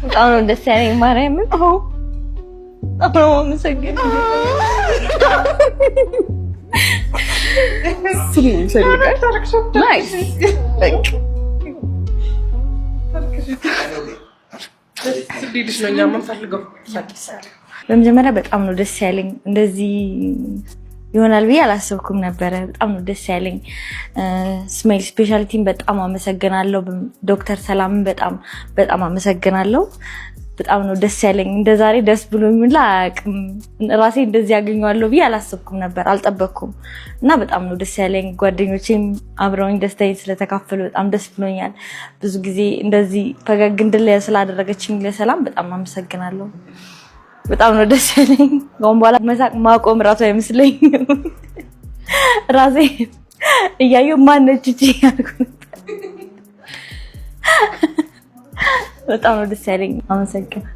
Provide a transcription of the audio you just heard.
በጣም ነው ደስ ያለኝ ማርያምን። አሁን አመሰግናለሁ። ናይስ በመጀመሪያ በጣም ነው ደስ ያለኝ። እንደዚህ ይሆናል ብዬ አላሰብኩም ነበረ። በጣም ነው ደስ ያለኝ። ስማይል ስፔሻሊቲን በጣም አመሰግናለሁ። ዶክተር ሰላምን በጣም አመሰግናለሁ። በጣም ነው ደስ ያለኝ። እንደዛሬ ደስ ብሎኝ አያውቅም። ራሴ እንደዚህ ያገኘዋለሁ ብዬ አላሰብኩም ነበር፣ አልጠበቅኩም እና በጣም ነው ደስ ያለኝ። ጓደኞቼም አብረውኝ ደስታዬን ስለተካፈሉ በጣም ደስ ብሎኛል። ብዙ ጊዜ እንደዚህ ፈገግ እንድል ስላደረገችኝ ለሰላም በጣም አመሰግናለሁ። በጣም ነው ደስ ያለኝ። አሁን በኋላ መሳቅ ማቆም ራሱ አይመስለኝም። ራሴ እያየሁ ማነች እቺ ያልኩ በጣም ነው ደስ ያለኝ። አመሰግናለሁ።